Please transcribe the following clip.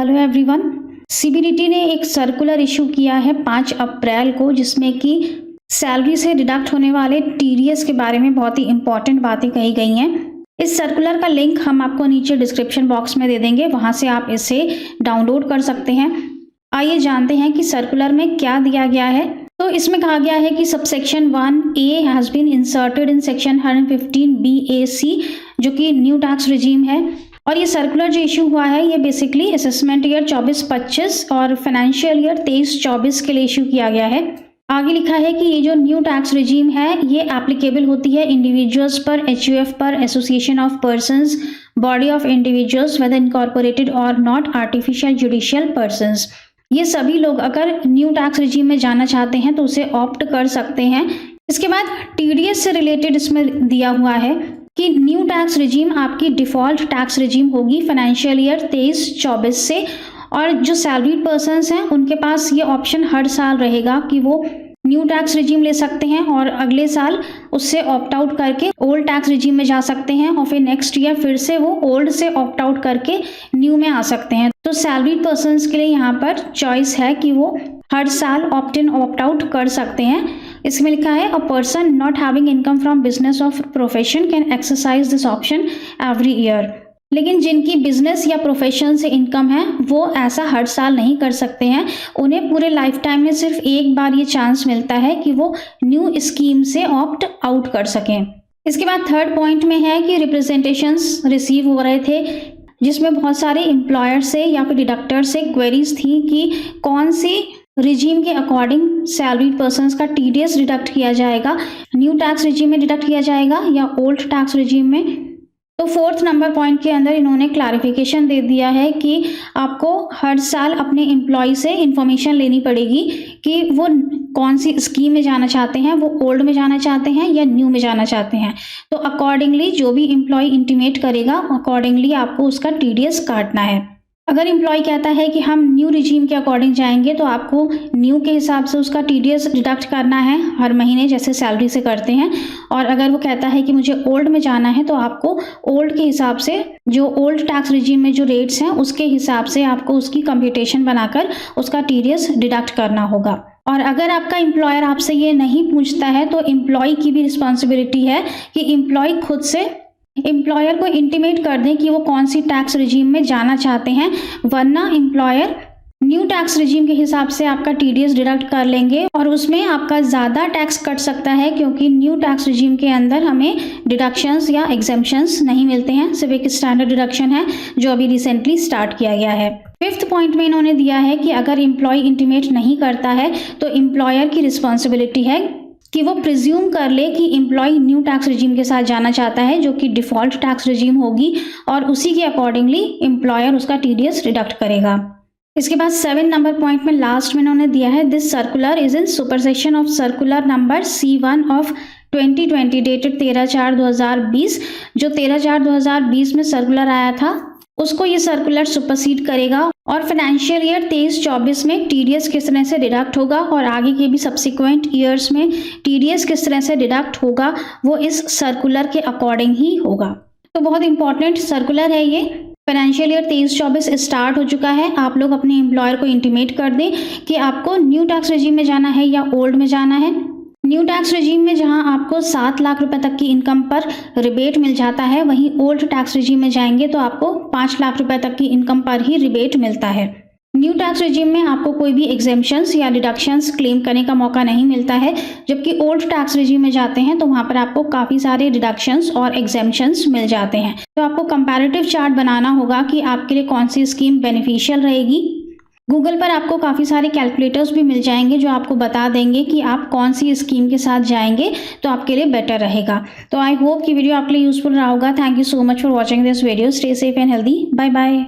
Hello everyone. CBDT ने एक circular issue किया है 5 अप्रैल को, जिसमें कि सैलरी से डिडक्ट होने वाले टीडीएस के बारे में बहुत ही इंपॉर्टेंट बातें कही गई हैं। इस सर्कुलर का लिंक हम आपको नीचे डिस्क्रिप्शन बॉक्स में दे देंगे, वहां से आप इसे डाउनलोड कर सकते हैं। आइए जानते हैं कि सर्कुलर में क्या दिया गया है। तो इसमें कहा गया है कि subsection 1A has been inserted in section 115 BAC, जो कि न्यू टैक्स रिजीम है। और ये सर्कुलर जो इशू हुआ है ये बेसिकली असेसमेंट ईयर 24-25 और फाइनेंशियल ईयर 23-24 के लिए इशू किया गया है। आगे लिखा है कि ये जो न्यू टैक्स रिजीम है ये एप्लीकेबल होती है इंडिविजुअल्स पर, HUF पर, association of persons, body of individuals weather incorporated और नॉट आर्टिफिशियल जुडिशियल पर्संस। ये सभी लोग अगर न्यू टैक्स रिजीम में जाना चाहते हैं तो उसे ऑप्ट कर सकते हैं। इसके बाद टीडीएस से रिलेटेड इसमें दिया हुआ है कि न्यू टैक्स रिजीम आपकी डिफॉल्ट टैक्स रिजीम होगी फाइनेंशियल ईयर 23-24 से, और जो सैलरीड पर्सन्स हैं उनके पास ये ऑप्शन हर साल रहेगा कि वो न्यू टैक्स रिजीम ले सकते हैं और अगले साल उससे ऑप्ट आउट करके ओल्ड टैक्स रिजीम में जा सकते हैं, और फिर नेक्स्ट ईयर फिर से वो ओल्ड से ऑप्ट आउट करके न्यू में आ सकते हैं। तो सैलरीड पर्सन्स के लिए यहाँ पर चॉइस है कि वो हर साल ऑप्ट इन ऑप्ट आउट कर सकते हैं। इसमें लिखा है a person not having income from business of profession can exercise this option every year. लेकिन जिनकी बिजनेस या प्रोफेशन से इनकम है वो ऐसा हर साल नहीं कर सकते हैं। उन्हें पूरे लाइफ टाइम में सिर्फ एक बार ये चांस मिलता है कि वो न्यू स्कीम से ऑप्ट आउट कर सकें। इसके बाद थर्ड पॉइंट में है कि रिप्रेजेंटेशंस रिसीव हो रहे थे, जिसमें बहुत सारे एम्प्लॉयर से या फिर डिडक्टर से क्वेरीज थी कि कौन सी रिजीम के अकॉर्डिंग सैलरीड पर्सन्स का टीडीएस डिडक्ट किया जाएगा, न्यू टैक्स रिजीम में डिडक्ट किया जाएगा या ओल्ड टैक्स रिजीम में। तो फोर्थ नंबर पॉइंट के अंदर इन्होंने क्लैरिफिकेशन दे दिया है कि आपको हर साल अपने एम्प्लॉय से इंफॉर्मेशन लेनी पड़ेगी कि वो कौन सी स्कीम में जाना चाहते हैं, वो ओल्ड में जाना चाहते हैं या न्यू में जाना चाहते हैं। तो अकॉर्डिंगली जो भी एम्प्लॉय इंटीमेट करेगा अकॉर्डिंगली आपको उसका टीडीएस काटना है। अगर एम्प्लॉय कहता है कि हम न्यू रिजीम के अकॉर्डिंग जाएंगे तो आपको न्यू के हिसाब से उसका टीडीएस डिडक्ट करना है हर महीने, जैसे सैलरी से करते हैं। और अगर वो कहता है कि मुझे ओल्ड में जाना है तो आपको ओल्ड के हिसाब से, जो ओल्ड टैक्स रिजीम में जो रेट्स हैं उसके हिसाब से आपको उसकी कंप्यूटेशन बनाकर उसका टीडीएस डिडक्ट करना होगा। और अगर आपका एम्प्लॉयर आपसे ये नहीं पूछता है तो एम्प्लॉय की भी रिस्पॉन्सिबिलिटी है कि एम्प्लॉय खुद से एम्प्लॉयर को इंटीमेट कर दें कि वो कौन सी टैक्स रिजीम में जाना चाहते हैं, वरना एम्प्लॉयर न्यू टैक्स रिजीम के हिसाब से आपका टीडीएस डिडक्ट कर लेंगे और उसमें आपका ज़्यादा टैक्स कट सकता है, क्योंकि न्यू टैक्स रिजीम के अंदर हमें डिडक्शंस या एग्जेम्पशंस नहीं मिलते हैं। सिर्फ एक स्टैंडर्ड डिडक्शन है जो अभी रिसेंटली स्टार्ट किया गया है। फिफ्थ पॉइंट में इन्होंने दिया है कि अगर एम्प्लॉय इंटीमेट नहीं करता है तो एम्प्लॉयर की रिस्पॉन्सिबिलिटी है कि वो प्रिज्यूम कर ले कि एम्प्लॉय न्यू टैक्स रिजीम के साथ जाना चाहता है, जो कि डिफॉल्ट टैक्स रिजीम होगी, और उसी के अकॉर्डिंगली एम्प्लॉयर उसका टीडीएस डिडक्ट करेगा। इसके बाद 7 नंबर पॉइंट में लास्ट में उन्होंने दिया है this circular is in supersession of circular number C1 of 2020 dated 13/4/2020। जो 13/4/2020 में सर्कुलर आया था उसको ये सर्कुलर सुपरसीड करेगा, और फाइनेंशियल ईयर 23-24 में टीडीएस किस तरह से डिडक्ट होगा और आगे के भी सब्सिक्वेंट ईयर्स में टीडीएस किस तरह से डिडक्ट होगा वो इस सर्कुलर के अकॉर्डिंग ही होगा। तो बहुत इंपॉर्टेंट सर्कुलर है ये। फाइनेंशियल ईयर 23-24 स्टार्ट हो चुका है। आप लोग अपने एम्प्लॉयर को इंटीमेट कर दें कि आपको न्यू टैक्स रिजीम में जाना है या ओल्ड में जाना है। न्यू टैक्स रिजीम में जहां आपको 7 लाख रुपए तक की इनकम पर रिबेट मिल जाता है, वहीं ओल्ड टैक्स रिजीम में जाएंगे तो आपको 5 लाख रुपए तक की इनकम पर ही रिबेट मिलता है। न्यू टैक्स रिजीम में आपको कोई भी एग्जेम्पशंस या डिडक्शंस क्लेम करने का मौका नहीं मिलता है, जबकि ओल्ड टैक्स रिजीम में जाते हैं तो वहां पर आपको काफ़ी सारे डिडक्शंस और एग्जेम्पशंस मिल जाते हैं। तो आपको कंपैरेटिव चार्ट बनाना होगा कि आपके लिए कौन सी स्कीम बेनिफिशियल रहेगी। गूगल पर आपको काफ़ी सारे कैलकुलेटर्स भी मिल जाएंगे जो आपको बता देंगे कि आप कौन सी स्कीम के साथ जाएंगे तो आपके लिए बेटर रहेगा। तो आई होप कि वीडियो आपके लिए यूजफुल रहा होगा। Thank you so much for watching this video. Stay safe and healthy. Bye bye.